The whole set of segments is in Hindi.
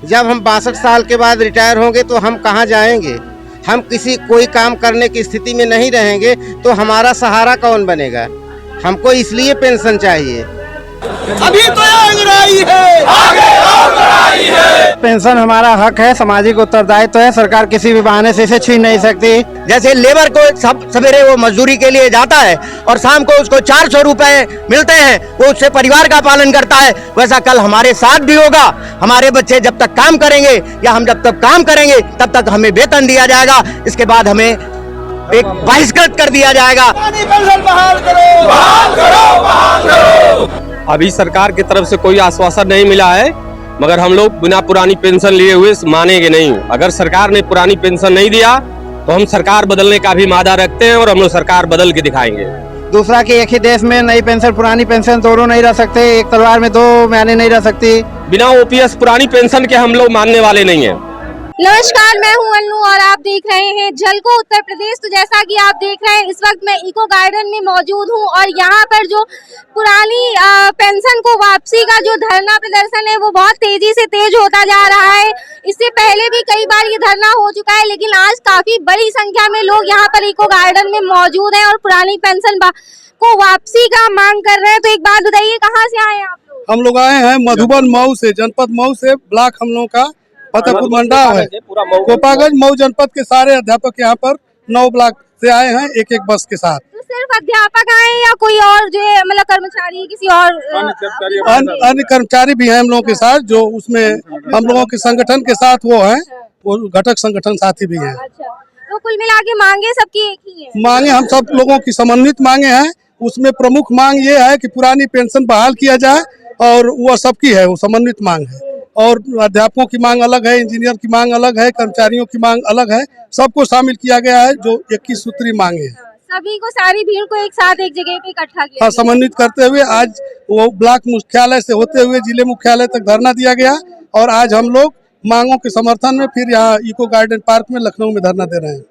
जब हम 62 साल के बाद रिटायर होंगे तो हम कहाँ जाएंगे? हम कोई काम करने की स्थिति में नहीं रहेंगे तो हमारा सहारा कौन बनेगा? हमको इसलिए पेंशन चाहिए। अभी तो अंग्रेजी है, आगे और है। पेंशन हमारा हक है, सामाजिक उत्तरदायित्व है, सरकार किसी भी बहाने से इसे छीन नहीं सकती। जैसे लेबर को सवेरे वो मजदूरी के लिए जाता है और शाम को उसको 400 रुपए मिलते हैं, वो उससे परिवार का पालन करता है, वैसा कल हमारे साथ भी होगा। हमारे बच्चे जब तक काम करेंगे या हम जब तक काम करेंगे तब तक हमें वेतन दिया जाएगा, इसके बाद हमें एक बहिष्कृत कर दिया जाएगा। बहाल करो, बहाल करो, बहाल करो। अभी सरकार की तरफ से कोई आश्वासन नहीं मिला है, मगर हम लोग बिना पुरानी पेंशन लिए हुए मानेंगे नहीं। अगर सरकार ने पुरानी पेंशन नहीं दिया तो हम सरकार बदलने का भी मादा रखते हैं और हम लोग सरकार बदल के दिखाएंगे। दूसरा कि एक ही देश में नई पेंशन पुरानी पेंशन दोनों नहीं रह सकते, एक तलवार में दो मैने नहीं रह सकती। बिना ओपीएस पुरानी पेंशन के हम लोग मानने वाले नहीं है। नमस्कार, मैं हूं अन्नू और आप देख रहे हैं झलको उत्तर प्रदेश। तो जैसा कि आप देख रहे हैं, इस वक्त मैं इको गार्डन में मौजूद हूं और यहां पर जो पुरानी पेंशन को वापसी का जो धरना प्रदर्शन है वो बहुत तेजी से तेज होता जा रहा है। इससे पहले भी कई बार ये धरना हो चुका है, लेकिन आज काफी बड़ी संख्या में लोग यहाँ पर इको गार्डन में मौजूद हैं और पुरानी पेंशन को वापसी का मांग कर रहे हैं। तो एक बात बताइए, कहाँ से आए आप लोग? हम लोग आए हैं मधुबन मऊ से, जनपद मऊ से, ब्लॉक हम लोग का फतेहपुर मंडाव है। गोपागंज मऊ जनपद के सारे अध्यापक यहाँ पर 9 ब्लॉक से आए हैं, एक ब्स के साथ। तो सिर्फ अध्यापक आए हैं या कोई और जो है मतलब कर्मचारी किसी और अन्य कर्मचारी भी हैं हम लोगों के साथ, जो उसमें हम लोगों के संगठन के साथ वो हैं, वो घटक संगठन साथी भी हैं। अच्छा, तो कुल मिला के मांगे सबकी एक ही है? मांगे हम सब लोगों की समन्वित मांगे हैं। उसमें प्रमुख मांग ये है कि पुरानी पेंशन बहाल किया जाए और वो सबकी है, वो समन्वित मांग है। और अध्यापकों की मांग अलग है, इंजीनियर की मांग अलग है, कर्मचारियों की मांग अलग है, सबको शामिल किया गया है, जो 21 सूत्री मांगे है। सभी को, सारी भीड़ को एक साथ एक जगह पे इकट्ठा किया, समन्वित करते हुए आज वो ब्लॉक मुख्यालय से होते हुए जिले मुख्यालय तक धरना दिया गया और आज हम लोग मांगों के समर्थन में फिर यहाँ इको गार्डन पार्क में लखनऊ में धरना दे रहे हैं।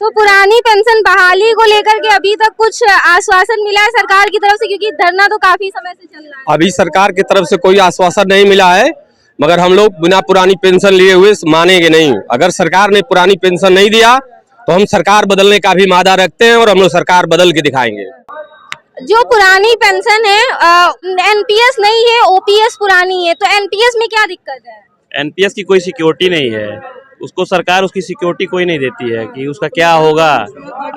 तो पुरानी पेंशन बहाली को लेकर के अभी तक कुछ आश्वासन मिला है सरकार की तरफ से, क्योंकि धरना तो काफी समय से चल रहा है? अभी सरकार की तरफ से कोई आश्वासन नहीं मिला है, मगर हम लोग बिना पुरानी पेंशन लिए हुए मानेंगे नहीं। अगर सरकार ने पुरानी पेंशन नहीं दिया तो हम सरकार बदलने का भी मादा रखते हैं और हम लोग सरकार बदल के दिखाएंगे। जो पुरानी पेंशन है एनपीएस नहीं है, ओपीएस पुरानी है, तो एनपीएस में क्या दिक्कत है? एनपीएस की कोई सिक्योरिटी नहीं है, उसको सरकार उसकी सिक्योरिटी कोई नहीं देती है कि उसका क्या होगा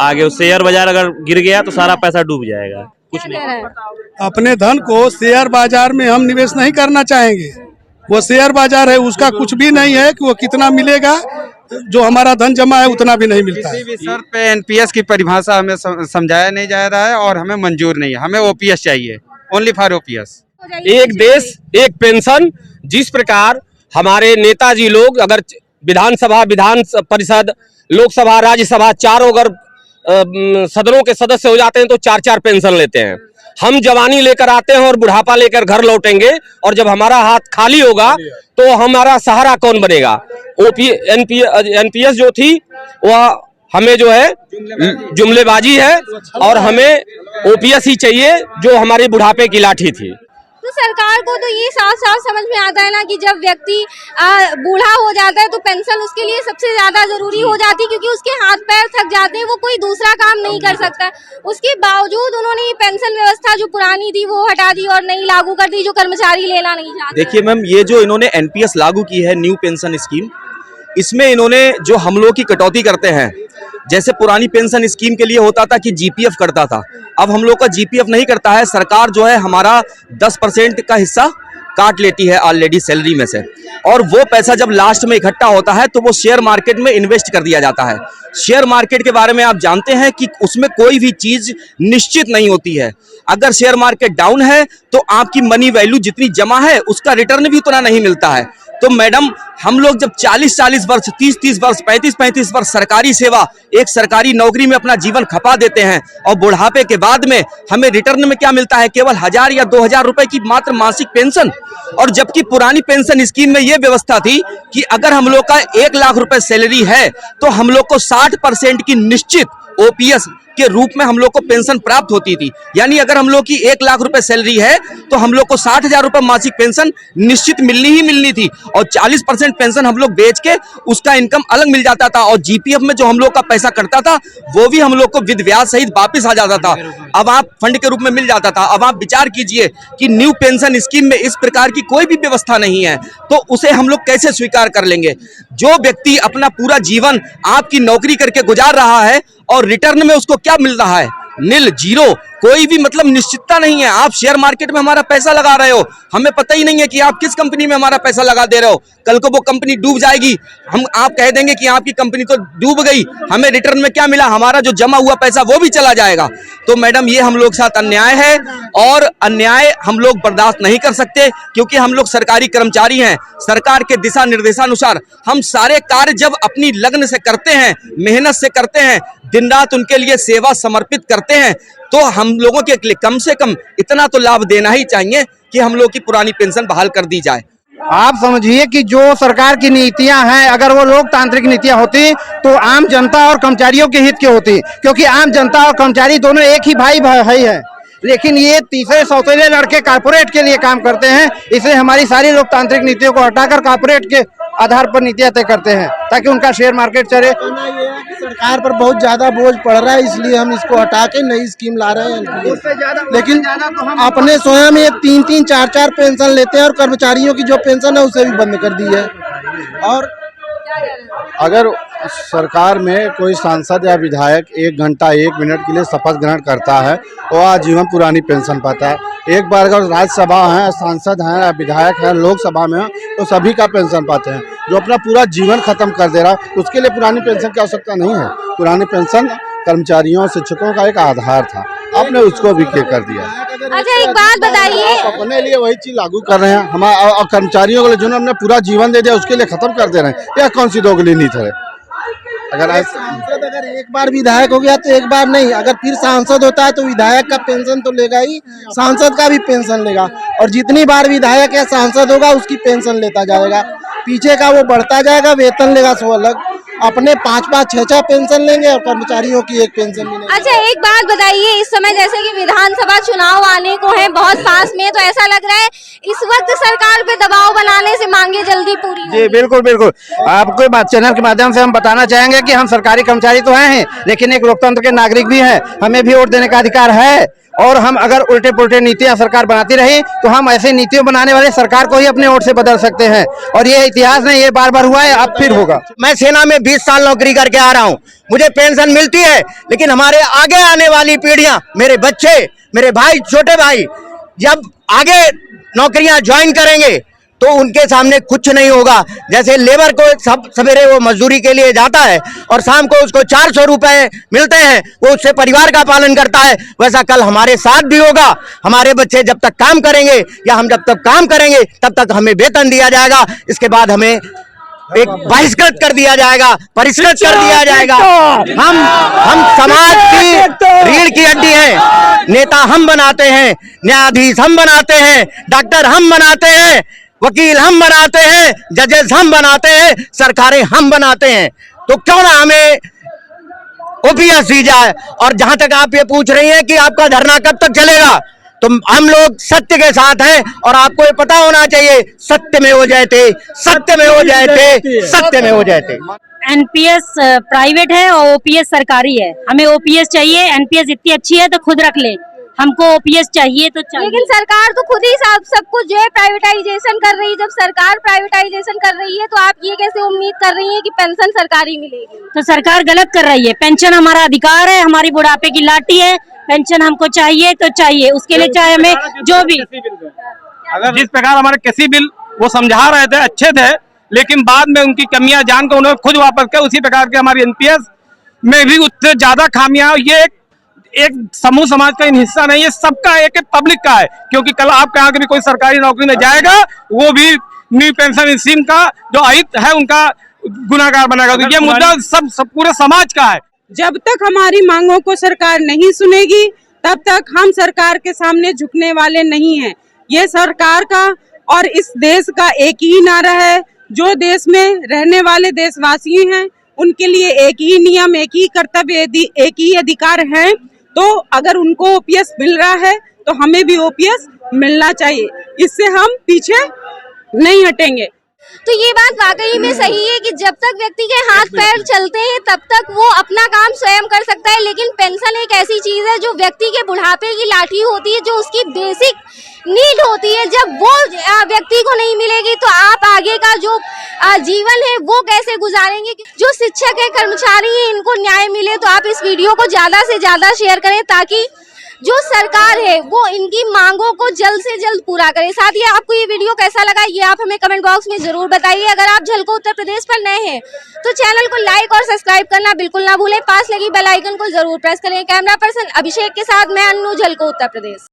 आगे। शेयर बाजार अगर गिर गया तो सारा पैसा डूब जाएगा, कुछ नहीं। अपने धन को शेयर बाजार में हम निवेश नहीं करना चाहेंगे। वो शेयर बाजार है, उसका कुछ भी नहीं है कि वो कितना मिलेगा, जो हमारा धन जमा है उतना भी नहीं मिलता है। किसी भी शर्त पे एनपीएस की परिभाषा हमें समझाया नहीं जा रहा है और हमें मंजूर नहीं है। हमें ओपीएस चाहिए, ओनली फॉर ओपीएस। एक देश एक पेंशन, जिस प्रकार हमारे नेताजी लोग अगर विधानसभा, विधान परिषद, लोकसभा, राज्यसभा चारों अगर सदनों के सदस्य हो जाते हैं तो 4-4 पेंशन लेते हैं। हम जवानी लेकर आते हैं और बुढ़ापा लेकर घर लौटेंगे, और जब हमारा हाथ खाली होगा तो हमारा सहारा कौन बनेगा? एनपीएस जो थी वह हमें जो है जुमलेबाजी है और हमें ओपीएस ही चाहिए, जो हमारी बुढ़ापे की लाठी थी। तो सरकार को तो ये साफ साफ समझ में आता है ना कि जब व्यक्ति बूढ़ा हो जाता है तो पेंशन उसके लिए सबसे ज्यादा जरूरी हो जाती है, क्योंकि उसके हाथ पैर थक जाते हैं, वो कोई दूसरा काम नहीं कर सकता। उसके बावजूद उन्होंने ये पेंशन व्यवस्था जो पुरानी थी वो हटा दी और नई लागू कर दी, जो कर्मचारी लेना नहीं चाहते। देखिए मैम, ये जो इन्होंने एनपीएस लागू की है, न्यू पेंशन स्कीम, इसमें इन्होंने जो हम लोग की कटौती करते हैं, जैसे पुरानी पेंशन स्कीम के लिए होता था कि जीपीएफ करता था, अब हम लोग का जीपीएफ नहीं करता है। सरकार जो है हमारा 10% का हिस्सा काट लेती है ऑलरेडी सैलरी में से, और वो पैसा जब लास्ट में इकट्ठा होता है तो वो शेयर मार्केट में इन्वेस्ट कर दिया जाता है। शेयर मार्केट के बारे में आप जानते हैं कि उसमें कोई भी चीज निश्चित नहीं होती है। अगर शेयर मार्केट डाउन है तो आपकी मनी वैल्यू जितनी जमा है उसका रिटर्न भी उतना नहीं मिलता है। तो मैडम, हम लोग जब 40-40 वर्ष, 30-30 वर्ष, 35-35 वर्ष सरकारी सेवा, एक सरकारी नौकरी में अपना जीवन खपा देते हैं और बुढ़ापे के बाद में हमें रिटर्न में क्या मिलता है? केवल 1000 या 2000 रुपए की मात्र मासिक पेंशन। और जबकि पुरानी पेंशन स्कीम में यह व्यवस्था थी कि अगर हम लोग का 1 लाख रुपए सैलरी है तो हम लोग को 60% की निश्चित ओपीएस के रूप में हम लोग को पेंशन प्राप्त होती थी। यानी अगर हम लोग की 1 लाख रुपए सैलरी है तो हम लोग को 60,000 रुपए मासिक पेंशन निश्चित मिलनी ही मिलनी थी, और 40% पेंशन हम लोग बेच के उसका इनकम अलग मिल जाता था, और जीपीएफ में जो हम लोग का पैसा कटता था वो भी हम लोग को विद ब्याज सहित वापिस आ जाता था। अब आप फंड के रूप में मिल जाता था। अब आप विचार कीजिए कि न्यू पेंशन स्कीम में इस प्रकार की कोई भी व्यवस्था नहीं है, तो उसे हम लोग कैसे स्वीकार कर लेंगे। जो व्यक्ति अपना पूरा जीवन आपकी नौकरी करके गुजार रहा है और रिटर्न में उसको क्या मिल रहा है, नील, जीरो, कोई भी मतलब निश्चितता नहीं है। आप शेयर मार्केट में हमारा पैसा लगा रहे हो, हमें पता ही नहीं है कि आप किस कंपनी में हमारा पैसा लगा दे रहे हो। कल को वो कंपनी डूब जाएगी, आप कह देंगे कि आपकी कंपनी तो डूब गई, हमें रिटर्न में क्या मिला, हमारा जो जमा हुआ पैसा वो भी चला जाएगा। तो मैडम ये हम लोग के साथ अन्याय है, और अन्याय हम लोग बर्दाश्त नहीं कर सकते, क्योंकि हम लोग सरकारी कर्मचारी हैं। सरकार के दिशा निर्देशानुसार हम सारे कार्य जब अपनी लगन से करते हैं, मेहनत से करते हैं, दिन रात उनके लिए सेवा समर्पित करते हैं, तो हम लोगों के लिए कम से कम इतना तो लाभ देना ही चाहिए कि हम लोग की पुरानी पेंशन बहाल कर दी जाए। आप समझिए कि जो सरकार की नीतियां हैं, अगर वो लोकतांत्रिक नीतियां होती तो आम जनता और कर्मचारियों के हित की होती, क्योंकि आम जनता और कर्मचारी दोनों एक ही भाई भाई है। लेकिन ये तीसरे सौतेले लड़के कारपोरेट के लिए काम करते हैं, इसलिए हमारी सारी लोकतांत्रिक नीतियों को हटाकर कारपोरेट के आधार पर नीतियां तय करते हैं ताकि उनका शेयर मार्केट चले। सरकार पर बहुत ज्यादा बोझ पड़ रहा है, इसलिए हम इसको हटा के नई स्कीम ला रहे हैं। लेकिन अपने स्वयं ये 3-3, 4-4 पेंशन लेते हैं, और कर्मचारियों की जो पेंशन है उसे भी बंद कर दी है। और अगर सरकार में कोई सांसद या विधायक 1 घंटा 1 मिनट के लिए शपथ ग्रहण करता है तो आजीवन पुरानी पेंशन पाता है। एक बार अगर राज्यसभा है, सांसद हैं या विधायक हैं, लोकसभा में हैं, तो सभी का पेंशन पाते हैं। जो अपना पूरा जीवन खत्म कर दे रहा उसके लिए पुरानी पेंशन की आवश्यकता नहीं है। पुरानी पेंशन कर्मचारियों, शिक्षकों का एक आधार था, आपने उसको भी कर दिया। अच्छा, एक बात बताइए, अपने लिए वही चीज लागू कर रहे हैं, हमारे कर्मचारियों के लिए जिन्होंने पूरा जीवन दे दिया उसके लिए खत्म कर दे रहे हैं। यह कौन सी दोगली नीति है? अगर एक बार विधायक हो गया तो एक बार नहीं, अगर फिर सांसद होता है तो विधायक का पेंशन तो लेगा ही, सांसद का भी पेंशन लेगा, और जितनी बार विधायक या सांसद होगा उसकी पेंशन लेता जाएगा। पीछे का वो बढ़ता जाएगा, वेतन लेगा सो अलग, अपने 5-5, 6-6 पेंशन लेंगे और कर्मचारियों की एक पेंशन मिलेगी। अच्छा, एक बात बताइए, इस समय जैसे कि विधानसभा चुनाव आने को है बहुत पास में, तो ऐसा लग रहा है इस वक्त सरकार पे दबाव बनाने से मांगे जल्दी पूरी होंगी? जी बिल्कुल बिल्कुल, आपको चैनल के माध्यम से हम बताना चाहेंगे कि हम सरकारी कर्मचारी तो हैं, लेकिन एक लोकतंत्र के नागरिक भी हैं, हमें भी वोट देने का अधिकार है। और हम अगर उल्टे पुल्टे नीतियां सरकार बनाती रही तो हम ऐसे नीतियों बनाने वाले सरकार को ही अपने वोट से बदल सकते हैं, और ये इतिहास में ये बार बार हुआ है, अब फिर होगा। मैं सेना में 20 साल नौकरी करके आ रहा हूँ, मुझे पेंशन मिलती है, लेकिन हमारे आगे आने वाली पीढ़ियां, मेरे बच्चे, मेरे भाई, छोटे भाई जब आगे नौकरियां ज्वाइन करेंगे तो उनके सामने कुछ नहीं होगा। जैसे लेबर को सब सवेरे वो मजदूरी के लिए जाता है और शाम को उसको 400 रुपए मिलते हैं, वो उससे परिवार का पालन करता है, वैसा कल हमारे साथ भी होगा। हमारे बच्चे जब तक काम करेंगे या हम जब तक काम करेंगे तब तक हमें वेतन दिया जाएगा, इसके बाद हमें एक बहिष्कृत कर दिया जाएगा, परिष्कृत कर दिया जाएगा। हम समाज की रीढ़ की हड्डी हैं, नेता हम बनाते हैं, न्यायाधीश हम बनाते हैं, डॉक्टर हम बनाते हैं, वकील हम बनाते हैं, जजेस हम बनाते हैं, सरकारें हम बनाते हैं, तो क्यों ना हमें ओपीएस दी जाए। और जहां तक आप ये पूछ रही हैं कि आपका धरना कब तक चलेगा, तो हम लोग सत्य के साथ हैं, और आपको ये पता होना चाहिए सत्य में हो जाते, सत्य में हो जाते, सत्य में हो जाते। एनपीएस प्राइवेट है और ओपीएस सरकारी है, हमें ओपीएस चाहिए। एनपीएस इतनी अच्छी है तो खुद रख ले, हमको ओपीएस चाहिए तो चाहिए। लेकिन सरकार तो खुद ही सब कुछ जो है प्राइवेटाइजेशन कर रही है। जब सरकार प्राइवेटाइजेशन कर रही है तो आप ये कैसे उम्मीद कर रही हैं कि पेंशन सरकारी मिलेगी? तो सरकार गलत कर रही है। पेंशन हमारा अधिकार है, हमारी बुढ़ापे की लाठी है, पेंशन हमको चाहिए तो चाहिए, उसके लिए चाहे हमें जो भी। अगर जिस प्रकार हमारे कृषि बिल वो समझा रहे थे अच्छे थे, लेकिन बाद में उनकी कमियां जानकर उन्होंने खुद वापस किया, उसी प्रकार के हमारी एनपीएस में भी उससे ज्यादा खामियां। ये एक समूह समाज का हिस्सा नहीं है, सबका एक पब्लिक का है, क्योंकि कल आप कहा कि भी कोई सरकारी नौकरी में जाएगा वो भी न्यू पेंशन स्कीम का जो अहित है उनका गुनाहगार बनेगा। तो ये मुद्दा सब पूरे समाज का है। जब तक हमारी मांगों को सरकार नहीं सुनेगी तब तक हम सरकार के सामने झुकने वाले नहीं हैं। ये सरकार का और इस देश का एक ही नारा है, जो देश में रहने वाले देशवासी हैं उनके लिए एक ही नियम, एक ही कर्तव्य, एक ही अधिकार है। तो अगर उनको ओपीएस मिल रहा है तो हमें भी ओपीएस मिलना चाहिए, इससे हम पीछे नहीं हटेंगे। तो ये बात वाकई में सही है कि जब तक व्यक्ति के हाथ पैर चलते हैं तब तक वो अपना काम स्वयं कर सकता है, लेकिन पेंशन एक ऐसी चीज है जो व्यक्ति के बुढ़ापे की लाठी होती है, जो उसकी बेसिक नीड होती है। जब वो व्यक्ति को नहीं मिलेगी तो आप आगे का जो जीवन है वो कैसे गुजारेंगे। जो शिक्षक है, कर्मचारी है, इनको न्याय मिले। तो आप इस वीडियो को ज्यादा से ज्यादा शेयर करें ताकि जो सरकार है वो इनकी मांगों को जल्द से जल्द पूरा करे। साथ ही आपको ये वीडियो कैसा लगा ये आप हमें कमेंट बॉक्स में जरूर बताइए। अगर आप झलको उत्तर प्रदेश पर नए हैं तो चैनल को लाइक और सब्सक्राइब करना बिल्कुल ना भूलें। पास लगी बेल आइकन को जरूर प्रेस करें। कैमरा पर्सन अभिषेक के साथ मैं अन्नू, झलको उत्तर प्रदेश।